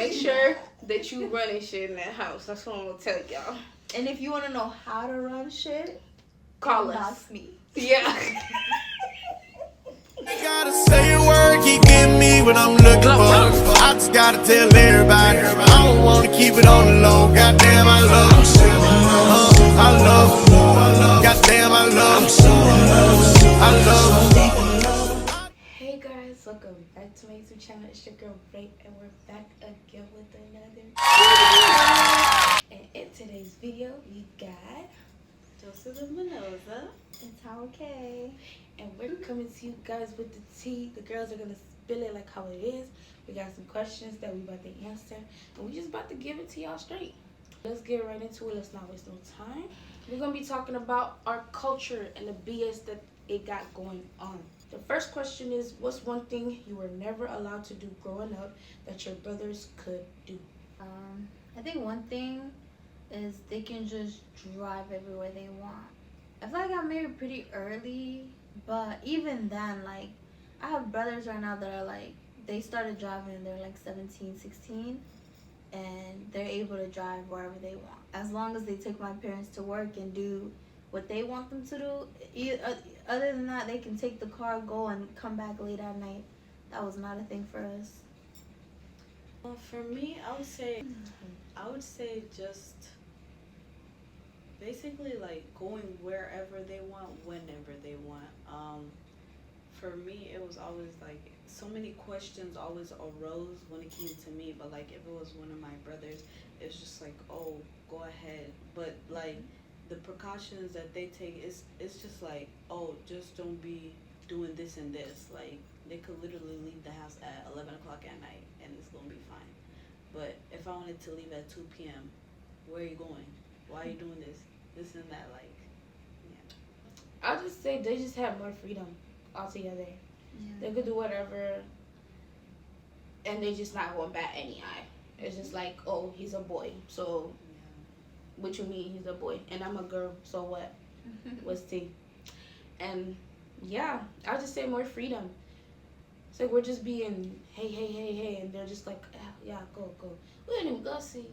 make sure that you running shit in that house. That's what I'm gonna tell y'all. And if you want to know how to run shit, call us. Me. Yeah. Gotta say a word, keep getting me what I'm looking for. I just gotta tell everybody, I don't wanna keep it on the low. Goddamn, I love I love goddamn, I love Hey guys, welcome back to my YouTube channel. It's your girl Ray, and we're back again with another video. And in today's video, we got Joseph and Minoza. It's okay. And we're coming to you guys with the tea. The girls are gonna spill it like how it is. We got some questions that we about to answer, and we just about to give it to y'all straight. Let's get right into it. Let's not waste no time. We're gonna be talking about our culture and the BS that it got going on. The first question is, what's one thing you were never allowed to do growing up that your brothers could do? I think one thing is they can just drive everywhere they want. I feel like I got married pretty early, but even then, like, I have brothers right now that are like, they started driving and they're like 17, 16, and they're able to drive wherever they want. As long as they take my parents to work and do what they want them to do. Other than that, they can take the car, go, and come back late at night. That was not a thing for us. For me, I would say just basically like going wherever they want, whenever they want. For me, it was always like so many questions always arose when it came to me. But like if it was one of my brothers, it's just like, oh, go ahead. But like the precautions that they take, it's just like, oh, just don't be doing this and this. Like they could literally leave the house at 11 o'clock at night and it's gonna be fine. But if I wanted to leave at 2 p.m., where are you going? Why are you doing this and that? Like, yeah. I'll just say they just have more freedom altogether. Yeah. They could do whatever, and they just not going bat any eye. It's just like, oh, he's a boy, so what you mean he's a boy? And I'm a girl, so what? What's tea? And yeah, I'll just say more freedom. It's like we're just being hey, and they're just like, yeah, go. We didn't even go see.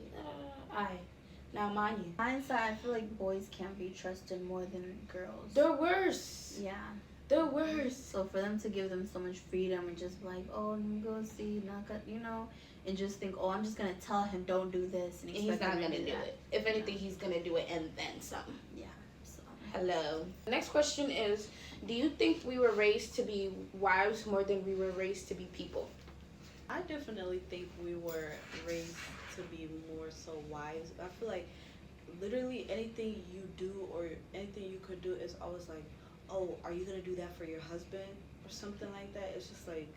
Alright, now mind you. Hindsight, I feel like boys can't be trusted more than girls. They're worse. Yeah. They're worse. So for them to give them so much freedom and just like, oh, let me go see, and just think, oh, I'm just gonna tell him don't do this, and he's not gonna do it. If anything, he's gonna do it and then some. Yeah. So. Hello. The next question is, do you think we were raised to be wives more than we were raised to be people? I definitely think we were raised to be more so wise. I feel like literally anything you do or anything you could do is always like, oh, are you gonna do that for your husband or something like that? It's just like,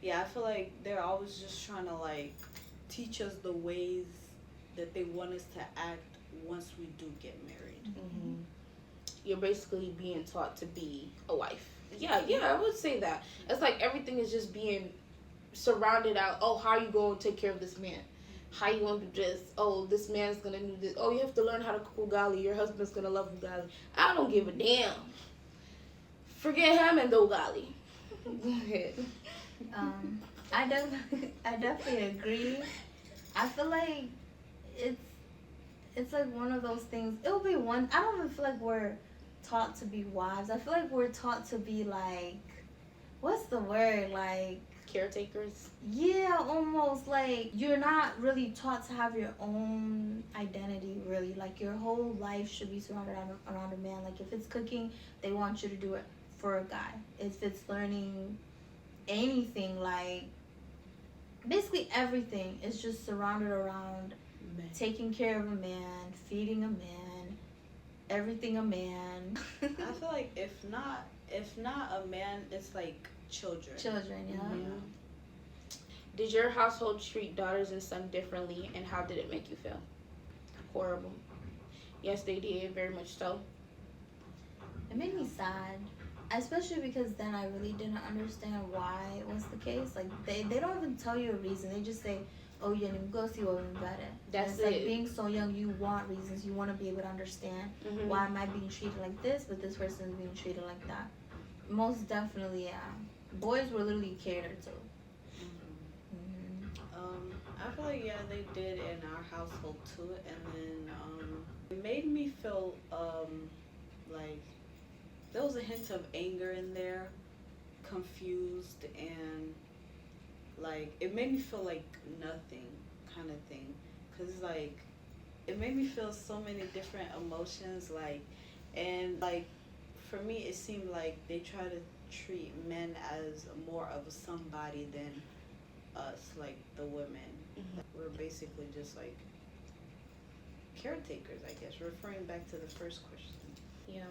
yeah, I feel like they're always just trying to like teach us the ways that they want us to act once we do get married. Mm-hmm. You're basically being taught to be a wife. Yeah, I would say that. It's like everything is just being surrounded out. Oh, how are you going to take care of this man? How you going to do this? Oh, this man's going to do this. Oh, you have to learn how to cook ugali. Your husband's going to love ugali. I don't give a damn. Forget him and the ugali. Go ahead. I definitely agree. I feel like it's like one of those things. It'll be one. I don't even feel like we're taught to be wives. I feel like we're taught to be like, what's the word? Like caretakers. Yeah, almost like you're not really taught to have your own identity. Really, like your whole life should be surrounded around a man. Like if it's cooking, they want you to do it for a guy. If it's learning anything, like basically everything is just surrounded around taking care of a man, feeding a man, everything a man. I feel like if not a man, it's like children. Yeah. Mm-hmm. Did your household treat daughters and sons differently, and how did it make you feel? Horrible. Yes, they did, very much so. It made me sad. Especially because then I really didn't understand why it was the case. Like, they don't even tell you a reason. They just say, oh, you didn't go see what we better. That's it. Like, being so young, you want reasons. You want to be able to understand why am I being treated like this, but this person is being treated like that. Most definitely, yeah. Boys were literally catered to. I feel like, yeah, they did in our household too, and then it made me feel like there was a hint of anger in there, confused, and like it made me feel like nothing kind of thing, cause like it made me feel so many different emotions, like, and like for me it seemed like they try to treat men as more of somebody than us, like the women. We're basically just like caretakers, I guess, referring back to the first question. Yeah.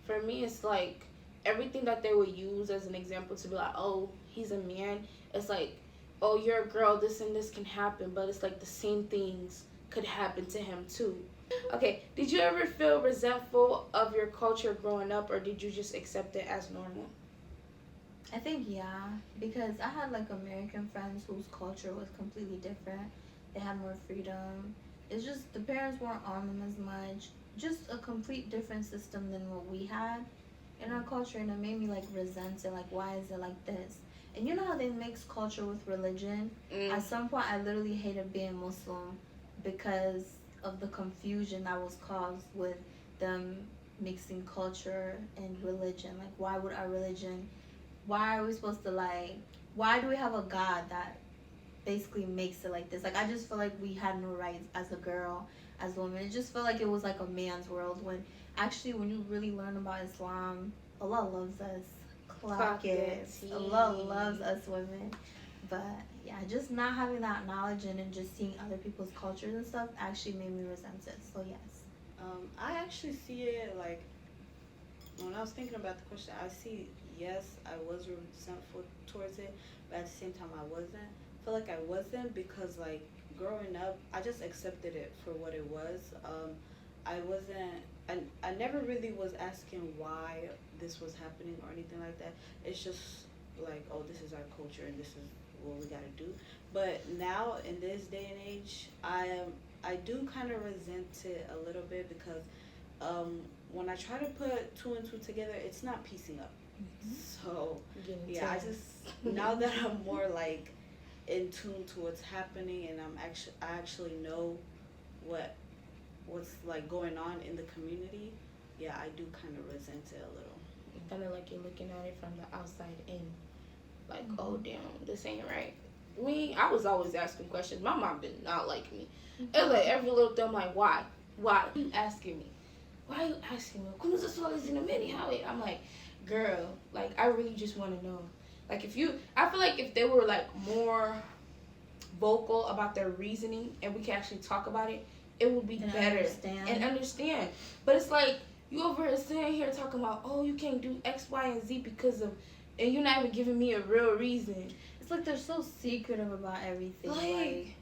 For me, it's like everything that they would use as an example to be like, oh, he's a man. It's like, oh, you're a girl, this and this can happen. But it's like the same things could happen to him too. Okay, did you ever feel resentful of your culture growing up, or did you just accept it as normal? I think yeah, because I had like American friends whose culture was completely different. They had more freedom. It's just the parents weren't on them as much. Just a complete different system than what we had in our culture, and it made me like resent it. Like, why is it like this? And you know how they mix culture with religion? At some point, I literally hated being Muslim because of the confusion that was caused with them mixing culture and religion. Like, why would our religion? Why are we supposed to like? Why do we have a God that basically makes it like this? Like, I just feel like we had no rights as a girl, as a woman. It just felt like it was like a man's world, when actually when you really learn about Islam, Allah loves us. Clock it. Allah loves us women. But yeah, just not having that knowledge and just seeing other people's cultures and stuff actually made me resent it. So yes. I actually see it like, when I was thinking about the question, I see, yes, I was resentful towards it, but at the same time I wasn't. I feel like I wasn't because like growing up, I just accepted it for what it was. I never really was asking why this was happening or anything like that. It's just like, oh, this is our culture and this is what we gotta do. But now in this day and age, I do kind of resent it a little bit because when I try to put two and two together, it's not piecing up. So yeah, I just now that I'm more like in tune to what's happening, and I actually know what's like going on in the community. Yeah, I do kind of resent it a little. Kind of like you're looking at it from the outside in, like, oh damn, this ain't right. Me, I was always asking questions. My mom did not like me. It was like every little thing. I'm like, why? Why are you asking me? Why are you asking me? I'm like, girl, like I really just want to know. Like I feel like if they were like more vocal about their reasoning and we can actually talk about it, it would be better and understand. But it's like you over here sitting here talking about, oh, you can't do X, Y, and Z because of, and you're not even giving me a real reason. It's like they're so secretive about everything. Like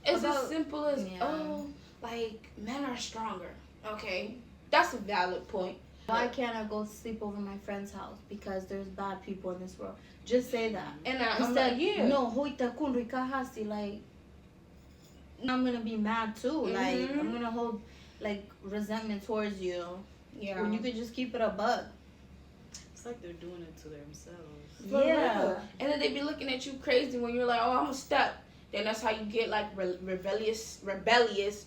it's as simple as, oh, like men are stronger. Okay, that's a valid point. Why can't I go sleep over my friend's house? Because there's bad people in this world. Just say that. And I'm like, yeah. No, hoita kunri kahasi, like, I'm gonna be mad too. Like, I'm gonna hold like resentment towards you. Yeah. When you could just keep it a buck. It's like they're doing it to themselves. Yeah. And then they be looking at you crazy when you're like, oh, I'm a step. Then that's how you get like rebellious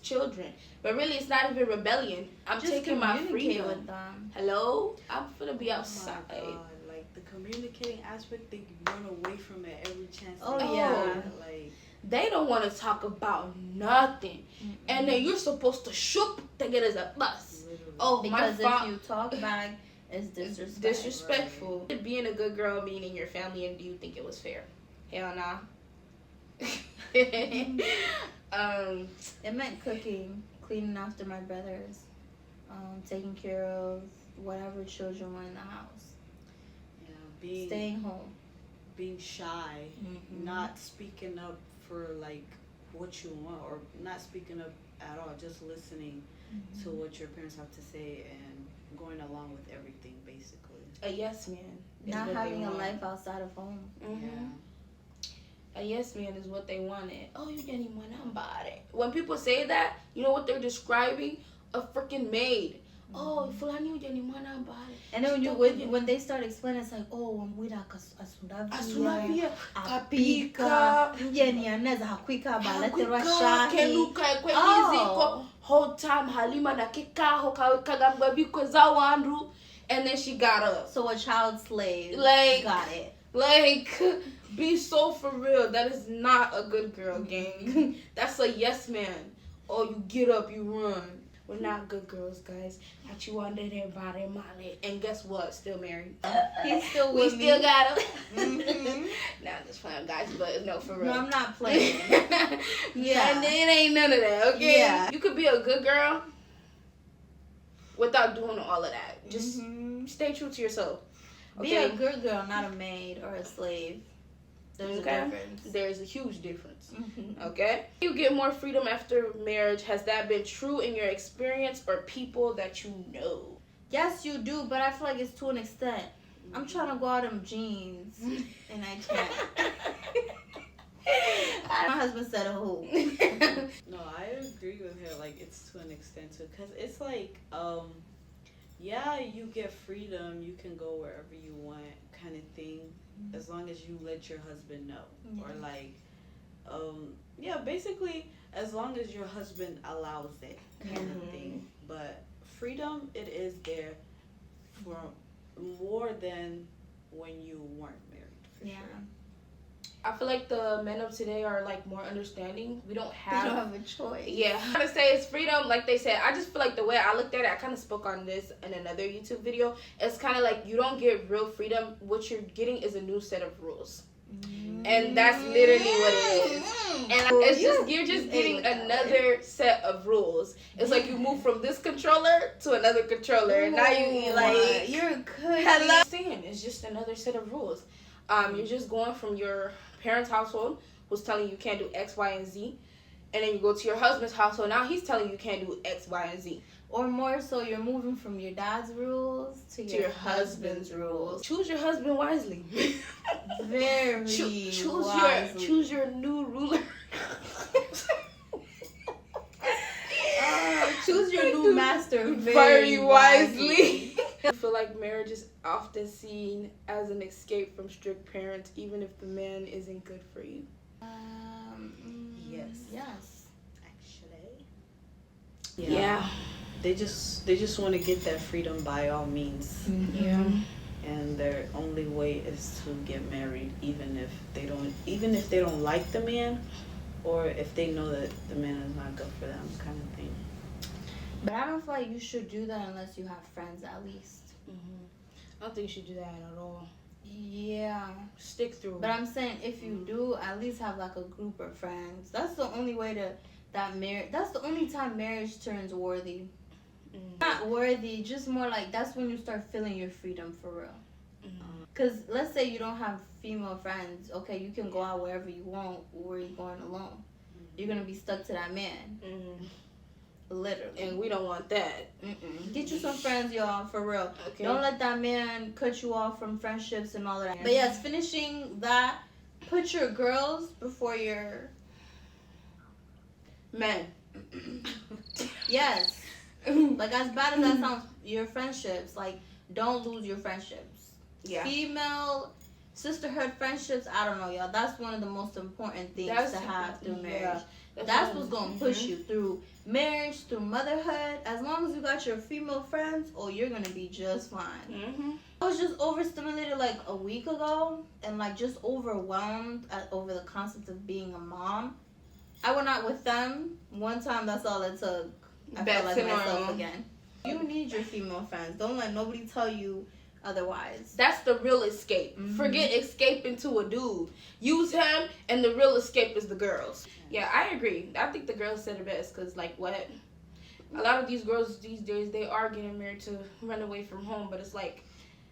children. But really, it's not even rebellion. I'm just taking my freedom. With them. Hello, I'm gonna be outside. Oh my God. Like the communicating aspect, they run away from it every chance. Oh yeah. Like they don't want to talk about nothing, and then you're supposed to shoot to get us a bus. Literally. Oh, because if you talk back, it's disrespectful. Right. Being a good girl, being in your family, and do you think it was fair? Hell nah. It meant cooking, cleaning after my brothers, taking care of whatever children were in the house. Yeah, staying home, being shy, not speaking up for like what you want, or not speaking up at all, just listening to what your parents have to say and going along with everything, basically. A yes man. Not having a life outside of home. Yeah. A yes man is what they wanted. Oh, you didn't want nobody. When people say that, you know what they're describing? A freaking maid. oh, fulani huja ni mwana mbaya. And then when they start explaining, it's like, oh, wamwida Asunavia, kapika, mjeni anaweza hakwika baleterwa shahi. Kenuka kwe iziko, whole time Halima na kikaho kagambwa biko za wandu, and then she got up. So a child slave Like, got it. Like, be so for real. That is not a good girl gang. That's a yes man. Oh, you get up, you run. We're not good girls, guys. Got you under there, body, molly. And guess what? Still married. He's still We with still me. got him. Nah, just playing, guys. But no, for real. No, I'm not playing. Yeah, and it ain't none of that, okay? Yeah. You could be a good girl without doing all of that. Just stay true to yourself. Be a good girl, not a maid or a slave. There's a difference. There's a huge difference. Mm-hmm. Okay? You get more freedom after marriage. Has that been true in your experience or people that you know? Yes, you do, but I feel like it's to an extent. I'm trying to go out in jeans, and I can't. My husband said, "Who?" No, I agree with her. Like, it's to an extent too, cause it's like, yeah, you get freedom. You can go wherever you want, kind of thing, as long as you let your husband know, or like, yeah, basically, as long as your husband allows it, kind of thing. But freedom, it is there for more than when you weren't married. For sure. I feel like the men of today are like more understanding. We don't You have. don't have a choice. Yeah, I'm gonna say it's freedom. Like they said, I just feel like the way I looked at it, I kind of spoke on this in another YouTube video. It's kind of like you don't get real freedom. What you're getting is a new set of rules. And that's literally what it is. And it's just you're just getting another set of rules. It's like you move from this controller to another controller, and now you like you're good. hello. It's just another set of rules. You're just going from your parents' household, who's telling you you can't do X, Y, and Z, and then you go to your husband's household. Now he's telling you can't do X, Y, and Z. Or more so, you're moving from your dad's rules to your husband's rules. Choose your husband wisely. Very wisely. Choose your new ruler. Choose your new master very wisely. I feel like marriage is often seen as an escape from strict parents, even if the man isn't good for you. Yes. Actually. Yeah. They just want to get that freedom by all means. Yeah. And their only way is to get married, even if they don't like the man, or if they know that the man is not good for them, kind of thing. But I don't feel like you should do that unless you have friends, at least. I don't think you should do that at all. Yeah. Stick through. But I'm saying if you do, at least have like a group of friends. That's the only way that's the only time marriage turns worthy. Not worthy, just more like that's when you start feeling your freedom for real. Because let's say you don't have female friends. Okay, you can go out wherever you want, where you're going alone. You're going to be stuck to that man. Literally. And we don't want that. Get you some friends, y'all, for real. Okay. Don't let that man cut you off from friendships and all of that. But yes, finishing that, put your girls before your men. Yes. Like, as bad as that sounds, your friendships, like, don't lose your friendships. Yeah. Female sisterhood friendships, I don't know, y'all. That's one of the most important things to have through marriage. That's what's going to push you through marriage, through motherhood. As long as you got your female friends, you're going to be just fine. I was just overstimulated like a week ago and like just overwhelmed over the concept of being a mom. I went out with them one time. That's all it took. I felt like myself again. You need your female friends. Don't let nobody tell you otherwise. That's the real escape. Forget escaping to a dude. Use him, and the real escape is the girls. Yeah, I agree. I think the girls said it best, because, like, what? A lot of these girls these days, they are getting married to run away from home, but it's like...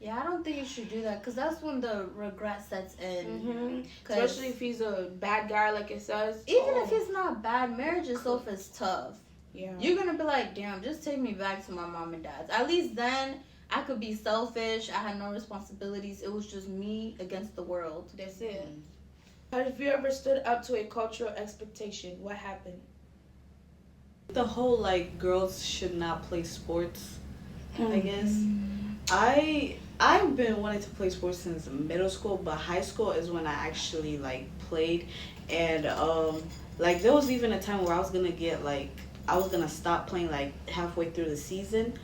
Yeah, I don't think you should do that, because that's when the regret sets in. Especially if he's a bad guy, like it says. Even if he's not bad, marriage itself is tough. Yeah. You're going to be like, damn, just take me back to my mom and dad's. At least then, I could be selfish. I had no responsibilities. It was just me against the world. That's it. Have you ever stood up to a cultural expectation? What happened? The whole, like, girls should not play sports. I guess. I've been wanting to play sports since middle school, but high school is when I actually like played, and like there was even a time where I was gonna stop playing like halfway through the season,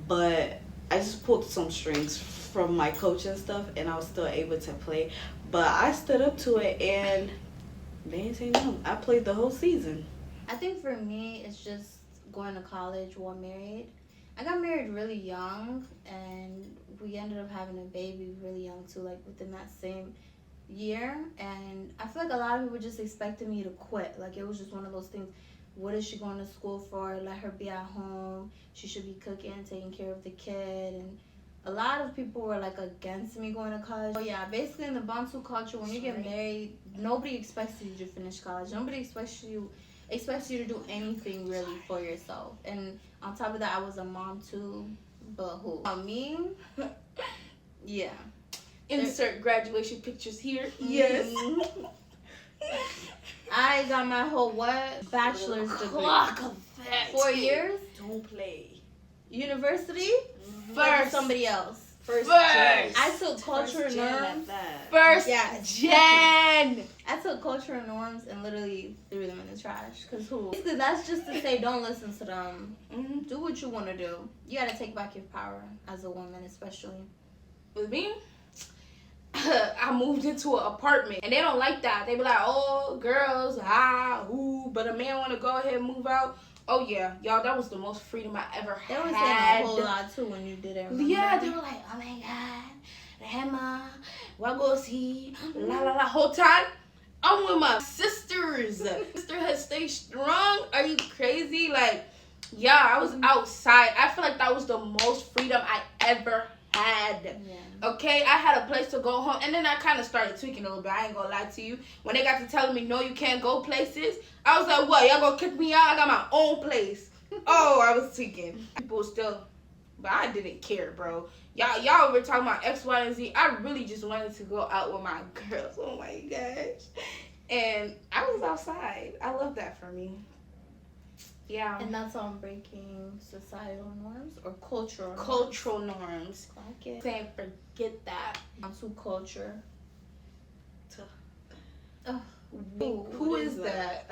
but I just pulled some strings from my coach and stuff, and I was still able to play. But I stood up to it, and they didn't say no. I played the whole season. I think for me, it's just going to college while married. I got married really young, and we ended up having a baby really young too, like within that same year. And I feel like a lot of people just expected me to quit. Like it was just one of those things. What is she going to school for? Let her be at home. She should be cooking, taking care of the kid. And a lot of people were like against me going to college. So yeah, basically in the Bantu culture, when you get married, nobody expects you to finish college. Nobody expects you to do anything really for yourself. And on top of that, I was a mom too. But who? Me? Yeah. Insert graduation pictures here. Yes. I got my whole bachelor's degree. Clock of that. 4 years. Don't play. University. First. Somebody else. First. I took culture First and gen norms. at that. First Yeah. gen. I took culture and norms and literally threw them in the trash. Cause who? Basically, that's just to say, don't listen to them. Do what you want to do. You gotta take back your power as a woman, especially. With me, I moved into an apartment, and they don't like that. They be like, "Oh, girls, ooh," but a man want to go ahead and move out. Oh yeah, y'all, that was the most freedom I ever They had. were saying a whole lot too when you did it. Remember? Yeah, they were like, "Oh my God, Emma, what goes he?" La la la. Whole time, I'm with my sisters. Sister has stayed strong. Are you crazy? Like, yeah, I was outside. I feel like that was the most freedom I ever had. Yeah. Okay, I had a place to go home, and then I kind of started tweaking a little bit. I ain't gonna lie to you. When they got to telling me, no, you can't go places, I was like, what, y'all gonna kick me out? I got my own place. Oh, I was tweaking. People still, but I didn't care, bro. Y'all were talking about X, Y, and Z. I really just wanted to go out with my girls. Oh my gosh. And I was outside. I love that for me. Yeah. And that's on breaking societal norms or cultural norms. Cultural norms. Like it. Saying forget that. Bantu culture. Oh, Ooh, who is that?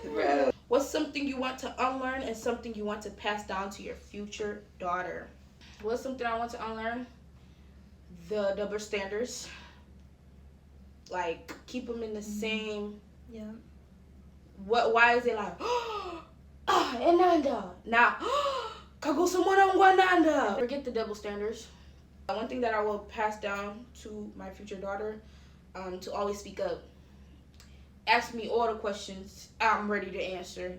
Bro. What's something you want to unlearn and something you want to pass down to your future daughter? What's something I want to unlearn? The double standards. Like, keep them in the same. Yeah. Why is it like, Enanda? Now, kago samana ngwananda. Forget the double standards. One thing that I will pass down to my future daughter, to always speak up. Ask me all the questions. I'm ready to answer.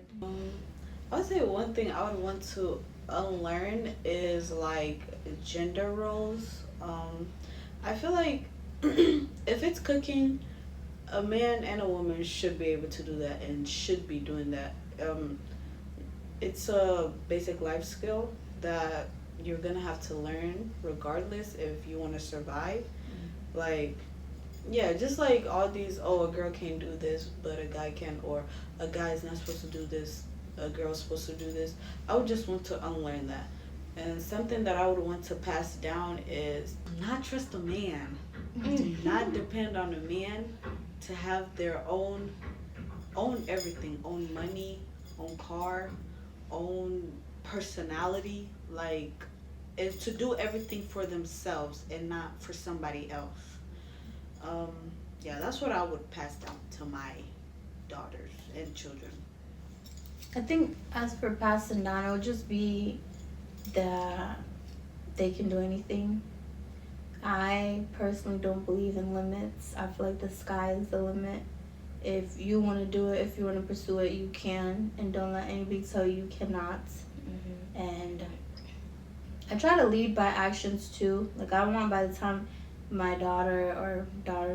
I would say one thing I would want to unlearn is like gender roles. I feel like if it's cooking, a man and a woman should be able to do that and should be doing that. It's a basic life skill that you're gonna have to learn regardless if you want to survive. Like, yeah, just like all these, a girl can't do this but a guy can, or a guy is not supposed to do this, a girl's supposed to do this. I would just want to unlearn that. And something that I would want to pass down is not trust a man. Do not depend on a man to have their own everything, own money, own car, own personality, like, and to do everything for themselves and not for somebody else. Yeah, that's what I would pass down to my daughters and children. I think as for passing down, it would just be that they can do anything. I personally don't believe in limits. I feel like the sky is the limit. If you want to do it, if you want to pursue it, you can, and don't let anybody tell you cannot. And I try to lead by actions too. Like, I want by the time my daughter or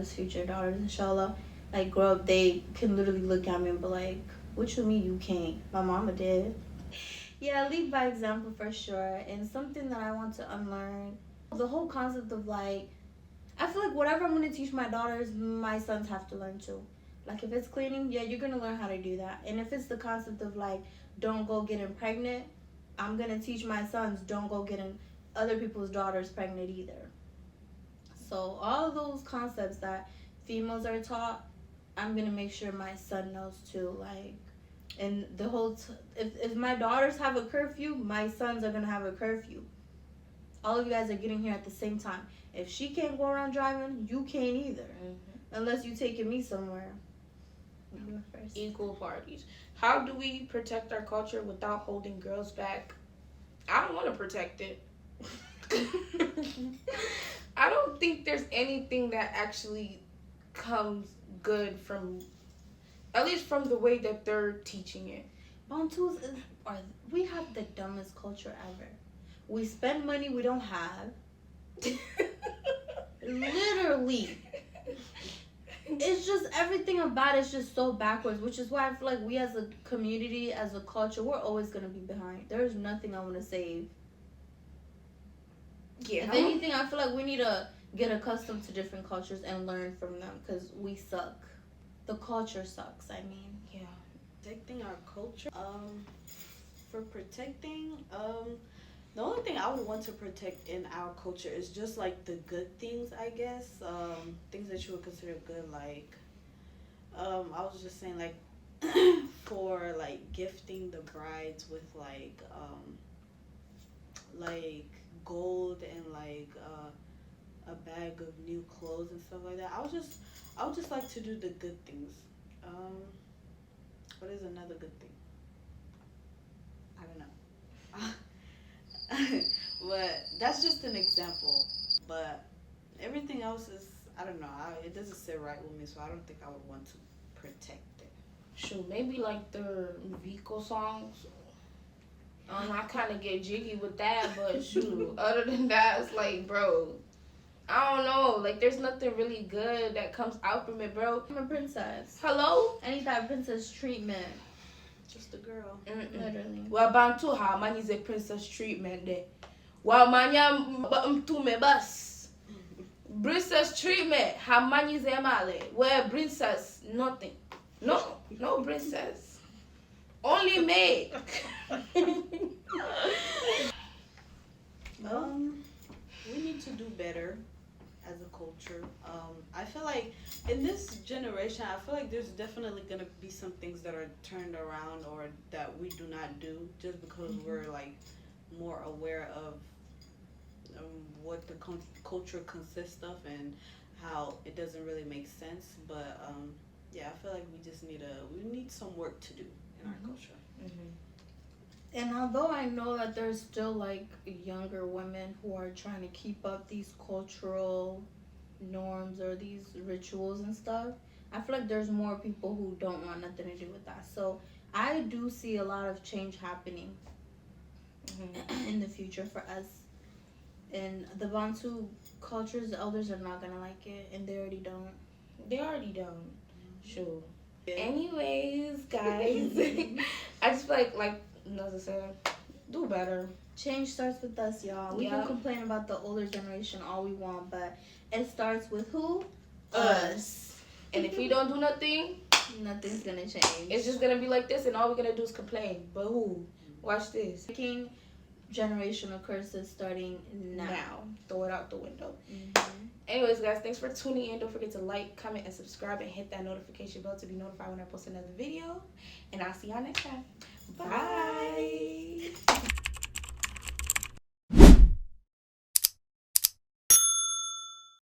future daughters, inshallah, like, grow up, they can literally look at me and be like, what you mean you can't? My mama did. Yeah, lead by example for sure. And something that I want to unlearn, the whole concept of, like, I feel like whatever I'm going to teach my daughters, my sons have to learn too. Like, if it's cleaning, yeah, you're going to learn how to do that. And if it's the concept of, like, don't go getting pregnant, I'm gonna teach my sons, don't go getting other people's daughters pregnant either. So all those concepts that females are taught, I'm gonna make sure my son knows too. Like, and the whole if my daughters have a curfew, my sons are gonna have a curfew. All of you guys are getting here at the same time. If she can't go around driving, you can't either, unless you taking me somewhere. You go first. Equal parties. How do we protect our culture without holding girls back? I don't want to protect it. I don't think there's anything that actually comes good from, at least from the way that they're teaching it. Bantus we have the dumbest culture ever. We spend money we don't have. Literally. It's just everything about it's just so backwards, which is why I feel like we as a community, as a culture, we're always gonna be behind. There's nothing I want to save. Yeah. If anything, I feel like we need to get accustomed to different cultures and learn from them, because we suck. The culture sucks. I mean, Yeah. Protecting our culture. For protecting, the only thing I would want to protect in our culture is just like the good things, I guess. Things that you would consider good, like I was just saying, like for like gifting the brides with like gold and like a bag of new clothes and stuff like that. I would just like to do the good things. What is another good thing? I don't know. But that's just an example. But everything else is, I don't know. It doesn't sit right with me, so I don't think I would want to protect it. Shoot, maybe like the Vico songs. I kind of get jiggy with that, but shoot, other than that, it's like, bro, I don't know. Like, there's nothing really good that comes out from it, bro. I'm a princess. Hello? I need that princess treatment. Just a girl. Literally. Well, Bantu, how man is a princess treatment there? Well, man, to me bus. Princess treatment, how man is a male? Where princess, nothing. No princess. Only maid. We need to do better as a culture. I feel like in this generation, I feel like there's definitely gonna be some things that are turned around or that we do not do just because we're like more aware of what the culture consists of and how it doesn't really make sense. But yeah, I feel like we need some work to do in our culture. And although I know that there's still like younger women who are trying to keep up these cultural norms or these rituals and stuff, I feel like there's more people who don't want nothing to do with that. So I do see a lot of change happening in the future for us. And the Bantu cultures, the elders are not gonna like it, and they already don't. They already don't. Sure. Anyways, guys, I just feel like Naza said, do better. Change starts with us, y'all. We can complain about the older generation all we want, but it starts with who? Us. And if we don't do nothing, nothing's gonna change. It's just gonna be like this, and all we're gonna do is complain. But who? Watch this. Breaking generational curses starting now. Throw it out the window. Anyways, guys, thanks for tuning in. Don't forget to like, comment, and subscribe, and hit that notification bell to be notified when I post another video. And I'll see y'all next time. Bye.